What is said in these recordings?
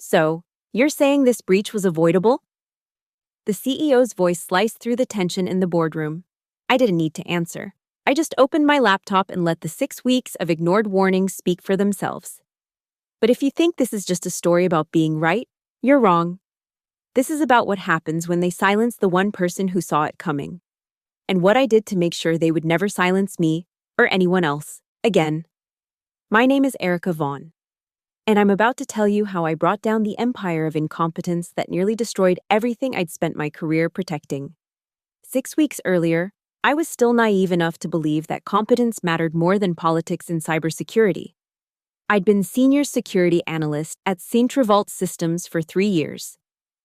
So, you're saying this breach was avoidable? The CEO's voice sliced through the tension in the boardroom. I didn't need to answer. I just opened my laptop and let the 6 weeks of ignored warnings speak for themselves. But if you think this is just a story about being right, you're wrong. This is about what happens when they silence the one person who saw it coming. And what I did to make sure they would never silence me or anyone else again. My name is Erica Vaughn. And I'm about to tell you how I brought down the empire of incompetence that nearly destroyed everything I'd spent my career protecting. 6 weeks earlier, I was still naive enough to believe that competence mattered more than politics in cybersecurity. I'd been senior security analyst at Vault Systems for 3 years,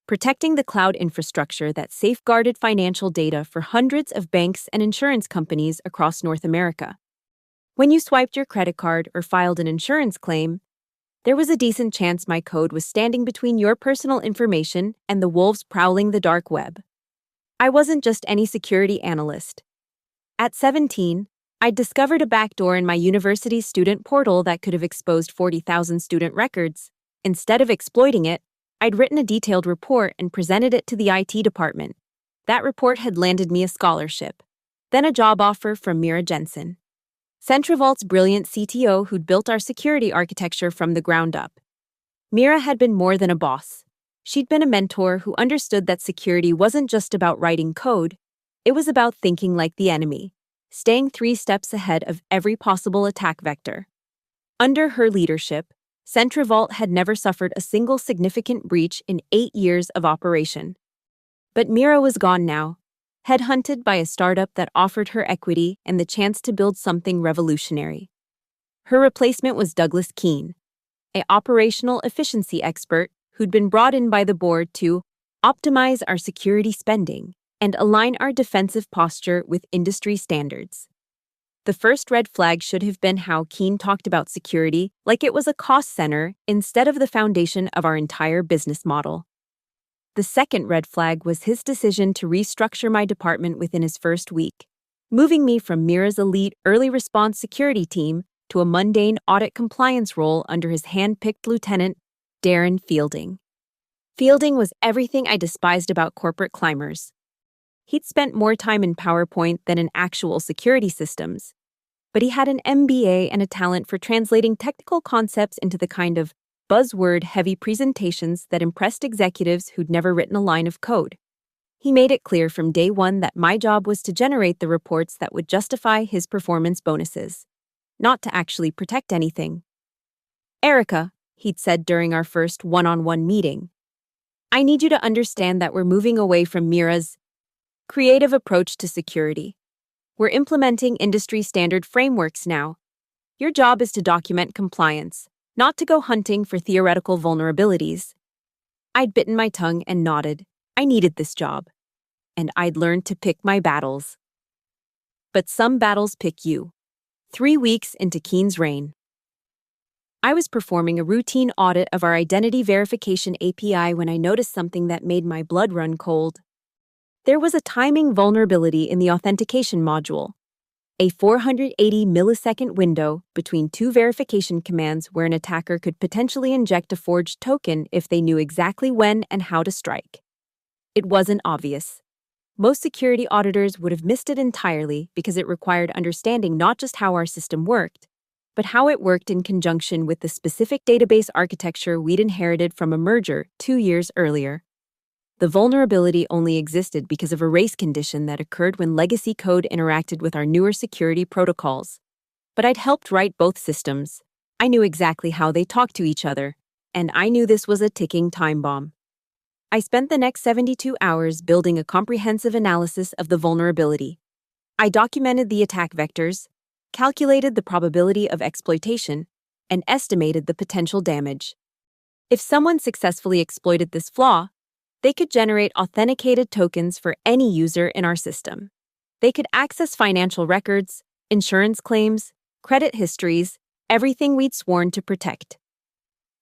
protecting the cloud infrastructure that safeguarded financial data for hundreds of banks and insurance companies across North America. When you swiped your credit card or filed an insurance claim, there was a decent chance my code was standing between your personal information and the wolves prowling the dark web. I wasn't just any security analyst. At 17, I'd discovered a backdoor in my university's student portal that could have exposed 40,000 student records. Instead of exploiting it, I'd written a detailed report and presented it to the IT department. That report had landed me a scholarship, then a job offer from Mira Jensen, Vault's brilliant CTO who'd built our security architecture from the ground up. Mira had been more than a boss. She'd been a mentor who understood that security wasn't just about writing code, it was about thinking like the enemy, staying 3 steps ahead of every possible attack vector. Under her leadership, Vault had never suffered a single significant breach in 8 years of operation. But Mira was gone now, headhunted by a startup that offered her equity and the chance to build something revolutionary. Her replacement was Douglas Keene, an operational efficiency expert who'd been brought in by the board to optimize our security spending and align our defensive posture with industry standards. The first red flag should have been how Keene talked about security like it was a cost center instead of the foundation of our entire business model. The second red flag was his decision to restructure my department within his first week, moving me from Mira's elite early response security team to a mundane audit compliance role under his hand-picked lieutenant, Darren Fielding. Fielding was everything I despised about corporate climbers. He'd spent more time in PowerPoint than in actual security systems, but he had an MBA and a talent for translating technical concepts into the kind of buzzword-heavy presentations that impressed executives who'd never written a line of code. He made it clear from day one that my job was to generate the reports that would justify his performance bonuses, not to actually protect anything. "Erica," he'd said during our first one-on-one meeting, "I need you to understand that we're moving away from Mira's creative approach to security. We're implementing industry-standard frameworks now. Your job is to document compliance, not to go hunting for theoretical vulnerabilities." I'd bitten my tongue and nodded. I needed this job, and I'd learned to pick my battles. But some battles pick you. 3 weeks into Keene's reign, I was performing a routine audit of our identity verification API when I noticed something that made my blood run cold. There was a timing vulnerability in the authentication module, a 480-millisecond window between 2 verification commands where an attacker could potentially inject a forged token if they knew exactly when and how to strike. It wasn't obvious. Most security auditors would have missed it entirely because it required understanding not just how our system worked, but how it worked in conjunction with the specific database architecture we'd inherited from a merger 2 years earlier. The vulnerability only existed because of a race condition that occurred when legacy code interacted with our newer security protocols. But I'd helped write both systems. I knew exactly how they talked to each other, and I knew this was a ticking time bomb. I spent the next 72 hours building a comprehensive analysis of the vulnerability. I documented the attack vectors, calculated the probability of exploitation, and estimated the potential damage. If someone successfully exploited this flaw, they could generate authenticated tokens for any user in our system. They could access financial records, insurance claims, credit histories, everything we'd sworn to protect.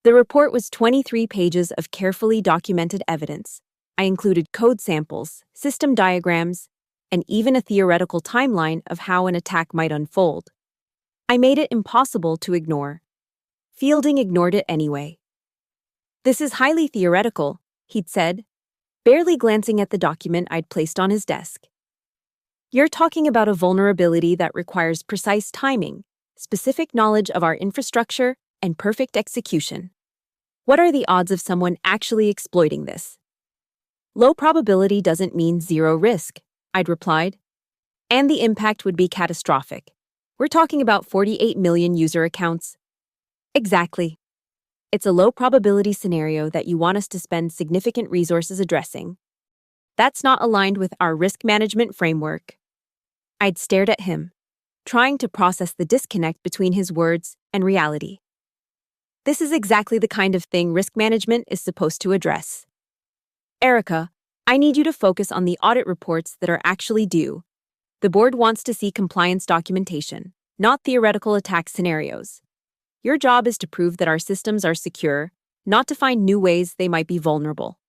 The report was 23 pages of carefully documented evidence. I included code samples, system diagrams, and even a theoretical timeline of how an attack might unfold. I made it impossible to ignore. Fielding ignored it anyway. This is highly theoretical, he'd said, barely glancing at the document I'd placed on his desk. You're talking about a vulnerability that requires precise timing, specific knowledge of our infrastructure, and perfect execution. What are the odds of someone actually exploiting this? Low probability doesn't mean zero risk, I'd replied. And the impact would be catastrophic. We're talking about 48 million user accounts. Exactly. It's a low probability scenario that you want us to spend significant resources addressing. That's not aligned with our risk management framework. I'd stared at him, trying to process the disconnect between his words and reality. This is exactly the kind of thing risk management is supposed to address. Erica, I need you to focus on the audit reports that are actually due. The board wants to see compliance documentation, not theoretical attack scenarios. Your job is to prove that our systems are secure, not to find new ways they might be vulnerable.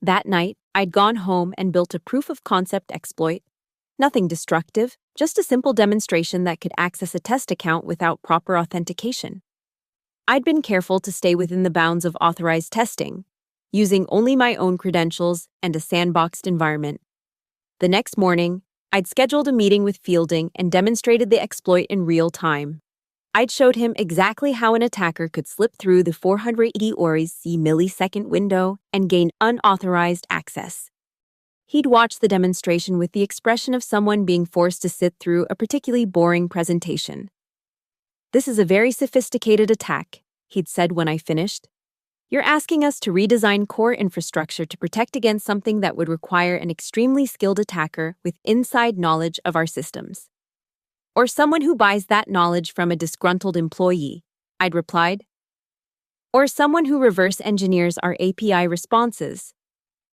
That night, I'd gone home and built a proof-of-concept exploit. Nothing destructive, just a simple demonstration that could access a test account without proper authentication. I'd been careful to stay within the bounds of authorized testing, using only my own credentials and a sandboxed environment. The next morning, I'd scheduled a meeting with Fielding and demonstrated the exploit in real time. I'd showed him exactly how an attacker could slip through the 480 millisecond window and gain unauthorized access. He'd watched the demonstration with the expression of someone being forced to sit through a particularly boring presentation. This is a very sophisticated attack, he'd said when I finished. You're asking us to redesign core infrastructure to protect against something that would require an extremely skilled attacker with inside knowledge of our systems. Or someone who buys that knowledge from a disgruntled employee, I'd replied. Or someone who reverse engineers our API responses.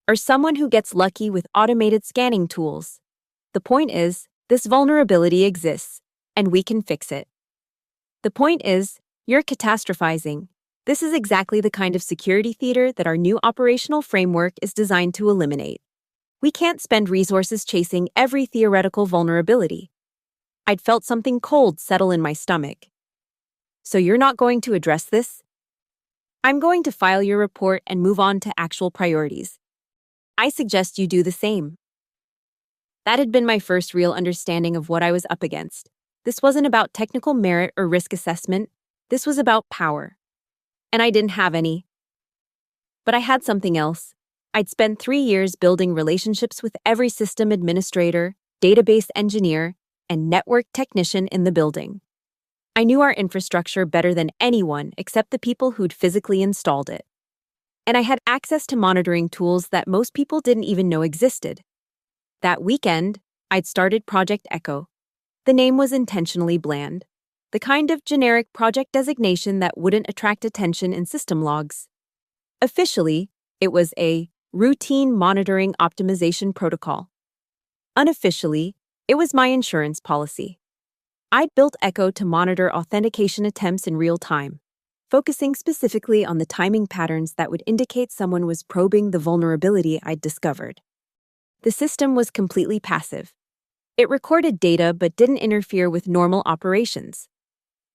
Or someone who gets lucky with automated scanning tools. The point is, this vulnerability exists, and we can fix it. The point is, you're catastrophizing. This is exactly the kind of security theater that our new operational framework is designed to eliminate. We can't spend resources chasing every theoretical vulnerability. I'd felt something cold settle in my stomach. So you're not going to address this? I'm going to file your report and move on to actual priorities. I suggest you do the same. That had been my first real understanding of what I was up against. This wasn't about technical merit or risk assessment. This was about power. And I didn't have any. But I had something else. I'd spent 3 years building relationships with every system administrator, database engineer, and network technician in the building. I knew our infrastructure better than anyone except the people who'd physically installed it. And I had access to monitoring tools that most people didn't even know existed. That weekend, I'd started Project Echo. The name was intentionally bland, the kind of generic project designation that wouldn't attract attention in system logs. Officially, it was a routine monitoring optimization protocol. Unofficially, it was my insurance policy. I'd built Echo to monitor authentication attempts in real time, focusing specifically on the timing patterns that would indicate someone was probing the vulnerability I'd discovered. The system was completely passive. It recorded data but didn't interfere with normal operations.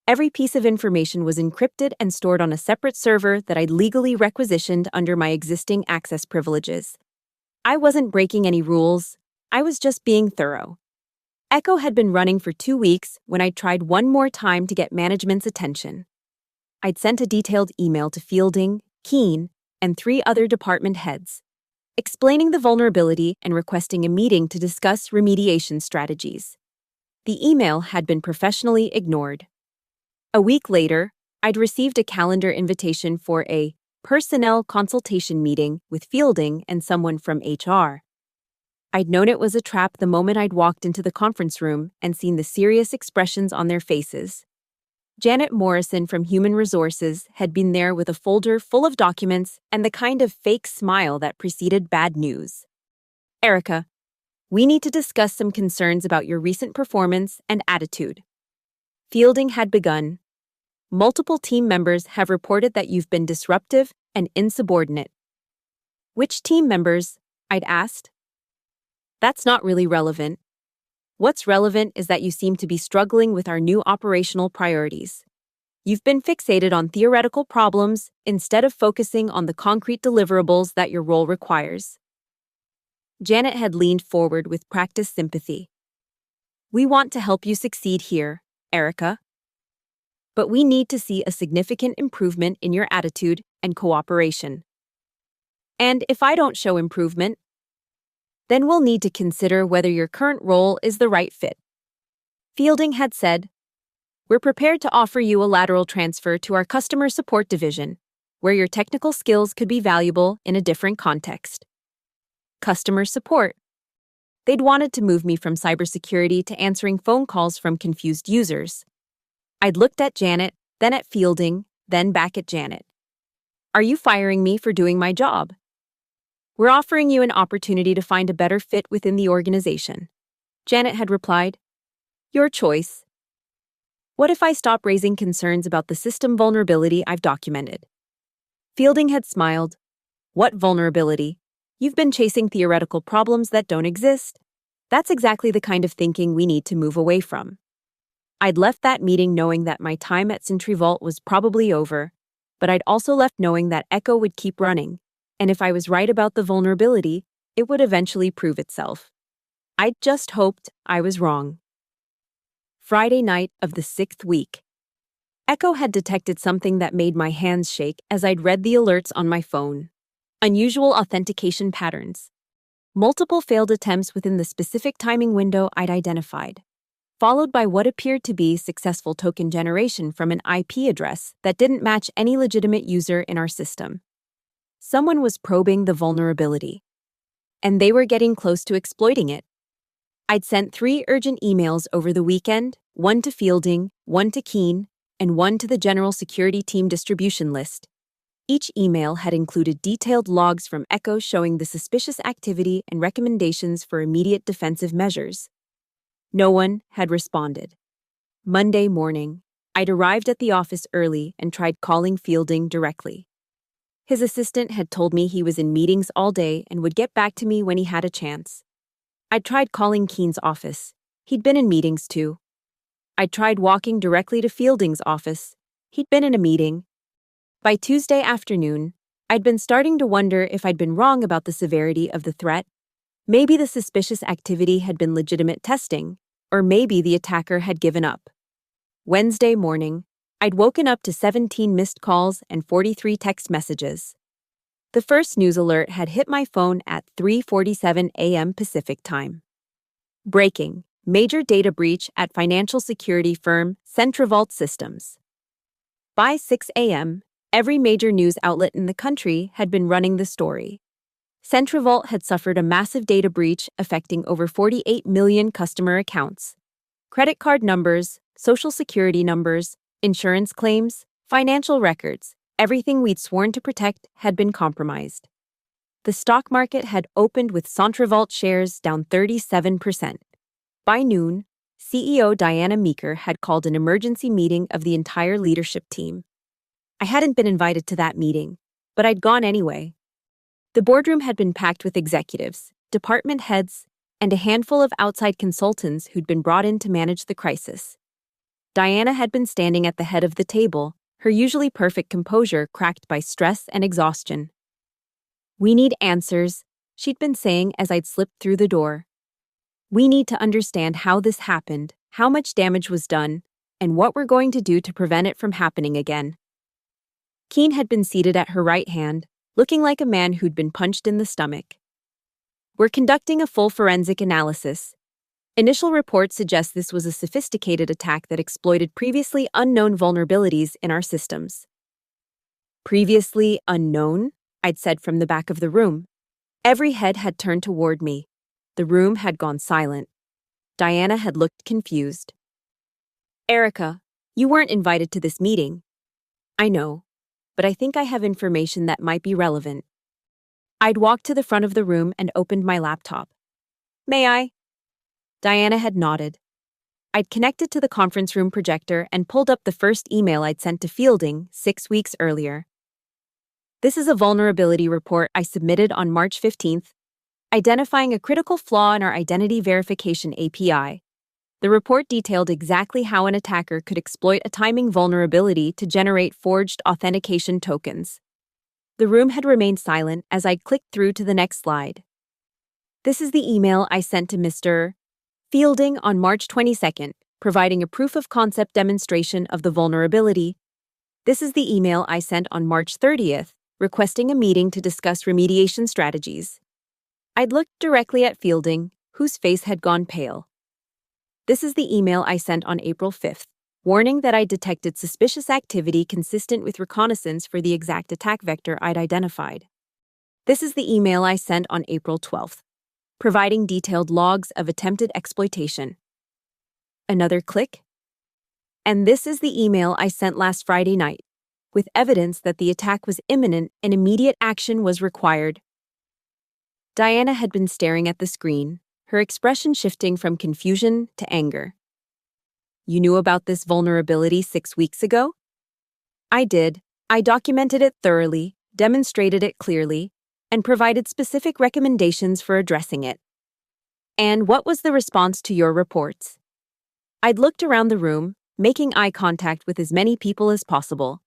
Every piece of information was encrypted and stored on a separate server that I'd legally requisitioned under my existing access privileges. I wasn't breaking any rules. I was just being thorough. Echo had been running for 2 weeks when I tried one more time to get management's attention. I'd sent a detailed email to Fielding, Keene, and 3 other department heads, explaining the vulnerability and requesting a meeting to discuss remediation strategies. The email had been professionally ignored. A week later, I'd received a calendar invitation for a personnel consultation meeting with Fielding and someone from HR. I'd known it was a trap the moment I'd walked into the conference room and seen the serious expressions on their faces. Janet Morrison from Human Resources had been there with a folder full of documents and the kind of fake smile that preceded bad news. Erica, we need to discuss some concerns about your recent performance and attitude. Fielding had begun. Multiple team members have reported that you've been disruptive and insubordinate. Which team members? I'd asked. That's not really relevant. What's relevant is that you seem to be struggling with our new operational priorities. You've been fixated on theoretical problems instead of focusing on the concrete deliverables that your role requires. Janet had leaned forward with practiced sympathy. We want to help you succeed here, Erica. But we need to see a significant improvement in your attitude and cooperation. And if I don't show improvement, then we'll need to consider whether your current role is the right fit. Fielding had said, we're prepared to offer you a lateral transfer to our customer support division, where your technical skills could be valuable in a different context. Customer support. They'd wanted to move me from cybersecurity to answering phone calls from confused users. I'd looked at Janet, then at Fielding, then back at Janet. Are you firing me for doing my job? We're offering you an opportunity to find a better fit within the organization. Janet had replied, your choice. What if I stop raising concerns about the system vulnerability I've documented? Fielding had smiled. What vulnerability? You've been chasing theoretical problems that don't exist. That's exactly the kind of thinking we need to move away from. I'd left that meeting knowing that my time at Sentry Vault was probably over, but I'd also left knowing that Echo would keep running, and if I was right about the vulnerability, it would eventually prove itself. I'd just hoped I was wrong. Friday night of the 6th week. Echo had detected something that made my hands shake as I'd read the alerts on my phone. Unusual authentication patterns. Multiple failed attempts within the specific timing window I'd identified, followed by what appeared to be successful token generation from an IP address that didn't match any legitimate user in our system. Someone was probing the vulnerability, and they were getting close to exploiting it. I'd sent 3 urgent emails over the weekend, one to Fielding, one to Keen, and one to the General Security Team distribution list. Each email had included detailed logs from Echo showing the suspicious activity and recommendations for immediate defensive measures. No one had responded. Monday morning, I'd arrived at the office early and tried calling Fielding directly. His assistant had told me he was in meetings all day and would get back to me when he had a chance. I'd tried calling Keen's office. He'd been in meetings too. I'd tried walking directly to Fielding's office. He'd been in a meeting. By Tuesday afternoon, I'd been starting to wonder if I'd been wrong about the severity of the threat. Maybe the suspicious activity had been legitimate testing, or maybe the attacker had given up. Wednesday morning, I'd woken up to 17 missed calls and 43 text messages. The first news alert had hit my phone at 3:47 a.m. Pacific Time. Breaking: major data breach at financial security firm CentriVault Systems. By 6 a.m., every major news outlet in the country had been running the story. CentriVault had suffered a massive data breach affecting over 48 million customer accounts. Credit card numbers, social security numbers, insurance claims, financial records, everything we'd sworn to protect had been compromised. The stock market had opened with CentriVault shares down 37%. By noon, CEO Diana Meeker had called an emergency meeting of the entire leadership team. I hadn't been invited to that meeting, but I'd gone anyway. The boardroom had been packed with executives, department heads, and a handful of outside consultants who'd been brought in to manage the crisis. Diana had been standing at the head of the table, her usually perfect composure cracked by stress and exhaustion. We need answers, she'd been saying as I'd slipped through the door. We need to understand how this happened, how much damage was done, and what we're going to do to prevent it from happening again. Keen had been seated at her right hand, looking like a man who'd been punched in the stomach. We're conducting a full forensic analysis. Initial reports suggest this was a sophisticated attack that exploited previously unknown vulnerabilities in our systems. Previously unknown? I'd said from the back of the room. Every head had turned toward me. The room had gone silent. Diana had looked confused. Erica, you weren't invited to this meeting. I know, but I think I have information that might be relevant. I'd walked to the front of the room and opened my laptop. May I? Diana had nodded. I'd connected to the conference room projector and pulled up the first email I'd sent to Fielding 6 weeks earlier. This is a vulnerability report I submitted on March 15th, identifying a critical flaw in our identity verification API. The report detailed exactly how an attacker could exploit a timing vulnerability to generate forged authentication tokens. The room had remained silent as I clicked through to the next slide. This is the email I sent to Mr. Fielding on March 22nd, providing a proof of concept demonstration of the vulnerability. This is the email I sent on March 30th, requesting a meeting to discuss remediation strategies. I'd looked directly at Fielding, whose face had gone pale. This is the email I sent on April 5th, warning that I detected suspicious activity consistent with reconnaissance for the exact attack vector I'd identified. This is the email I sent on April 12th, providing detailed logs of attempted exploitation. Another click. And this is the email I sent last Friday night, with evidence that the attack was imminent and immediate action was required. Diana had been staring at the screen, her expression shifting from confusion to anger. You knew about this vulnerability 6 weeks ago? I did. I documented it thoroughly, demonstrated it clearly, and provided specific recommendations for addressing it. And what was the response to your reports? I'd looked around the room, making eye contact with as many people as possible.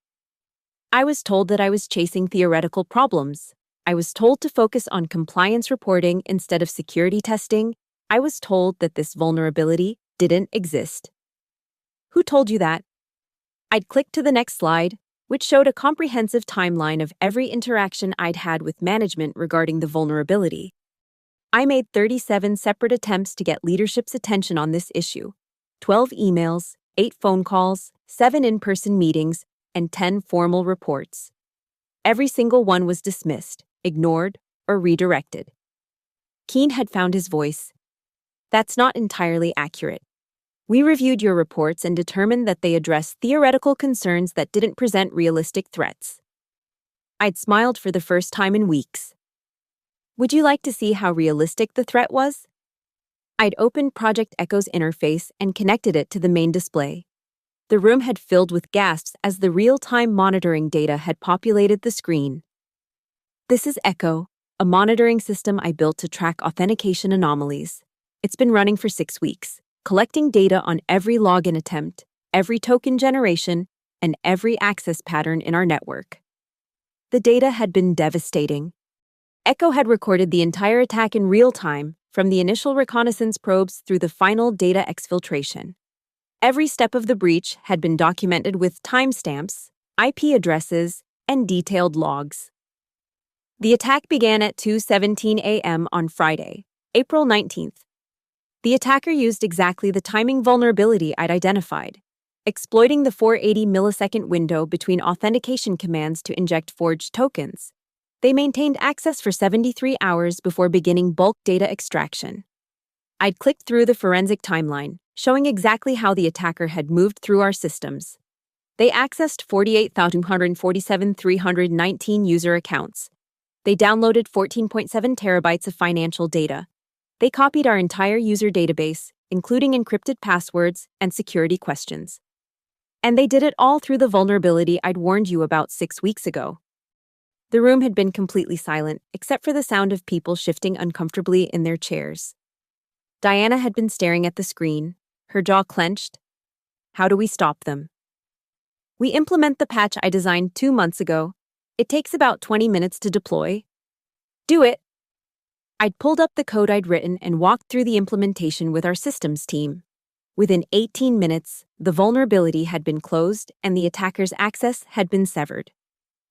I was told that I was chasing theoretical problems. I was told to focus on compliance reporting instead of security testing. I was told that this vulnerability didn't exist. Who told you that? I'd clicked to the next slide, which showed a comprehensive timeline of every interaction I'd had with management regarding the vulnerability. I made 37 separate attempts to get leadership's attention on this issue: 12 emails, 8 phone calls, 7 in-person meetings, and 10 formal reports. Every single one was dismissed, ignored, or redirected. Keene had found his voice. That's not entirely accurate. We reviewed your reports and determined that they addressed theoretical concerns that didn't present realistic threats. I'd smiled for the first time in weeks. Would you like to see how realistic the threat was? I'd opened Project Echo's interface and connected it to the main display. The room had filled with gasps as the real-time monitoring data had populated the screen. This is Echo, a monitoring system I built to track authentication anomalies. It's been running for 6 weeks, collecting data on every login attempt, every token generation, and every access pattern in our network. The data had been devastating. Echo had recorded the entire attack in real time, from the initial reconnaissance probes through the final data exfiltration. Every step of the breach had been documented with timestamps, IP addresses, and detailed logs. The attack began at 2:17 a.m. on Friday, April 19th. The attacker used exactly the timing vulnerability I'd identified, exploiting the 480 millisecond window between authentication commands to inject forged tokens. They maintained access for 73 hours before beginning bulk data extraction. I'd clicked through the forensic timeline, showing exactly how the attacker had moved through our systems. They accessed 48,247,319 user accounts. They downloaded 14.7 terabytes of financial data. They copied our entire user database, including encrypted passwords and security questions. And they did it all through the vulnerability I'd warned you about 6 weeks ago. The room had been completely silent, except for the sound of people shifting uncomfortably in their chairs. Diana had been staring at the screen, her jaw clenched. How do we stop them? We implement the patch I designed 2 months ago. It takes about 20 minutes to deploy. Do it. I'd pulled up the code I'd written and walked through the implementation with our systems team. Within 18 minutes, the vulnerability had been closed and the attacker's access had been severed.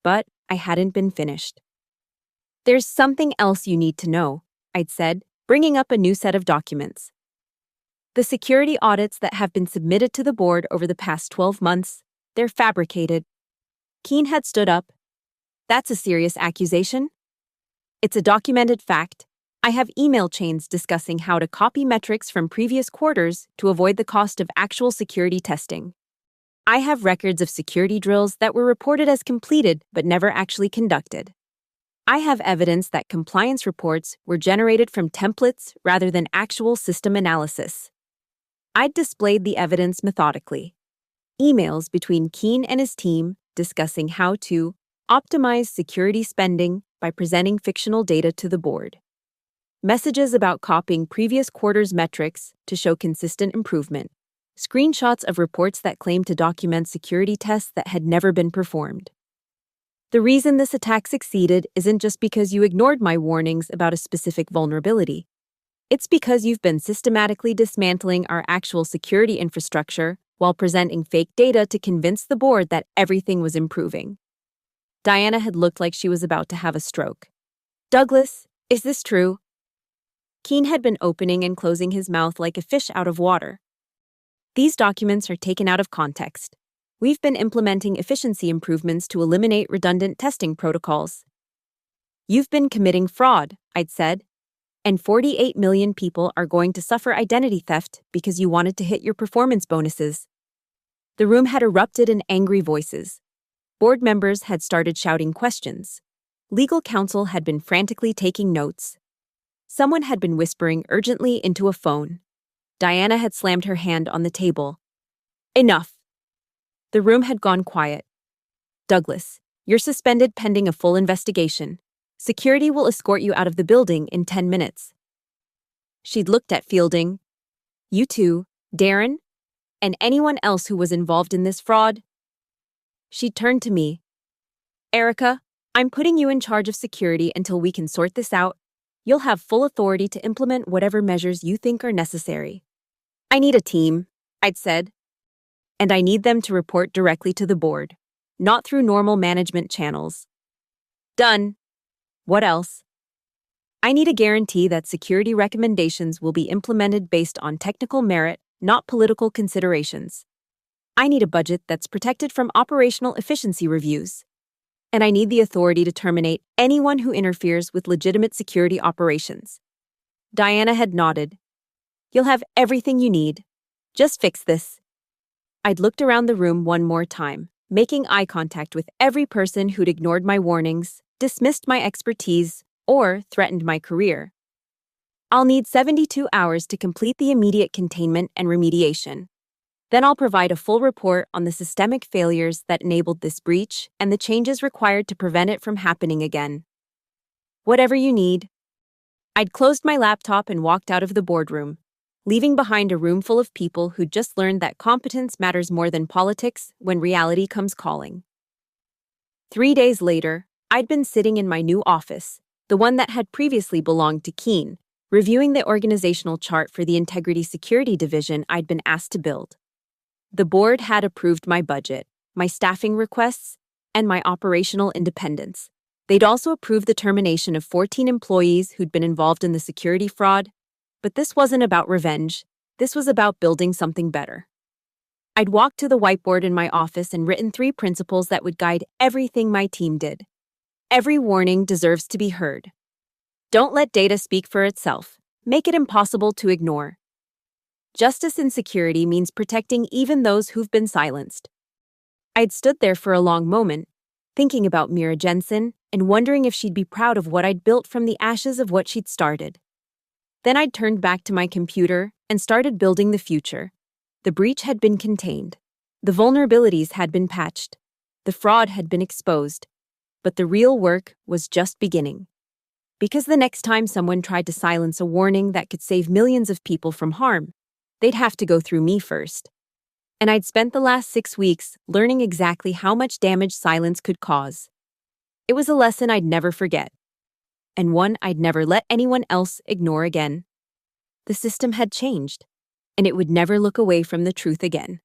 But I hadn't been finished. There's something else you need to know, I'd said, bringing up a new set of documents. The security audits that have been submitted to the board over the past 12 months, they're fabricated. Keene had stood up. That's a serious accusation. It's a documented fact. I have email chains discussing how to copy metrics from previous quarters to avoid the cost of actual security testing. I have records of security drills that were reported as completed but never actually conducted. I have evidence that compliance reports were generated from templates rather than actual system analysis. I'd displayed the evidence methodically. Emails between Keene and his team discussing how to optimize security spending by presenting fictional data to the board. Messages about copying previous quarters' metrics to show consistent improvement. Screenshots of reports that claimed to document security tests that had never been performed. The reason this attack succeeded isn't just because you ignored my warnings about a specific vulnerability. It's because you've been systematically dismantling our actual security infrastructure while presenting fake data to convince the board that everything was improving. Diana had looked like she was about to have a stroke. Douglas, is this true? Keene had been opening and closing his mouth like a fish out of water. These documents are taken out of context. We've been implementing efficiency improvements to eliminate redundant testing protocols. You've been committing fraud, I'd said. And 48 million people are going to suffer identity theft because you wanted to hit your performance bonuses. The room had erupted in angry voices. Board members had started shouting questions. Legal counsel had been frantically taking notes. Someone had been whispering urgently into a phone. Diana had slammed her hand on the table. Enough. The room had gone quiet. Douglas, you're suspended pending a full investigation. Security will escort you out of the building in 10 minutes. She'd looked at Fielding. You two, Darren, and anyone else who was involved in this fraud. She turned to me. Erica, I'm putting you in charge of security until we can sort this out. You'll have full authority to implement whatever measures you think are necessary. I need a team, I'd said. And I need them to report directly to the board, not through normal management channels. Done. What else? I need a guarantee that security recommendations will be implemented based on technical merit, not political considerations. I need a budget that's protected from operational efficiency reviews. And I need the authority to terminate anyone who interferes with legitimate security operations. Diana had nodded. You'll have everything you need. Just fix this. I'd looked around the room one more time, making eye contact with every person who'd ignored my warnings, dismissed my expertise, or threatened my career. I'll need 72 hours to complete the immediate containment and remediation. Then I'll provide a full report on the systemic failures that enabled this breach and the changes required to prevent it from happening again. Whatever you need. I'd closed my laptop and walked out of the boardroom, leaving behind a room full of people who'd just learned that competence matters more than politics when reality comes calling. 3 days later, I'd been sitting in my new office, the one that had previously belonged to Keene, reviewing the organizational chart for the Integrity Security Division I'd been asked to build. The board had approved my budget, my staffing requests, and my operational independence. They'd also approved the termination of 14 employees who'd been involved in the security fraud. But this wasn't about revenge. This was about building something better. I'd walked to the whiteboard in my office and written 3 principles that would guide everything my team did. Every warning deserves to be heard. Don't let data speak for itself. Make it impossible to ignore. Justice in security means protecting even those who've been silenced. I'd stood there for a long moment, thinking about Mira Jensen and wondering if she'd be proud of what I'd built from the ashes of what she'd started. Then I'd turned back to my computer and started building the future. The breach had been contained. The vulnerabilities had been patched. The fraud had been exposed. But the real work was just beginning. Because the next time someone tried to silence a warning that could save millions of people from harm, they'd have to go through me first. And I'd spent the last 6 weeks learning exactly how much damage silence could cause. It was a lesson I'd never forget. And one I'd never let anyone else ignore again. The system had changed, and it would never look away from the truth again.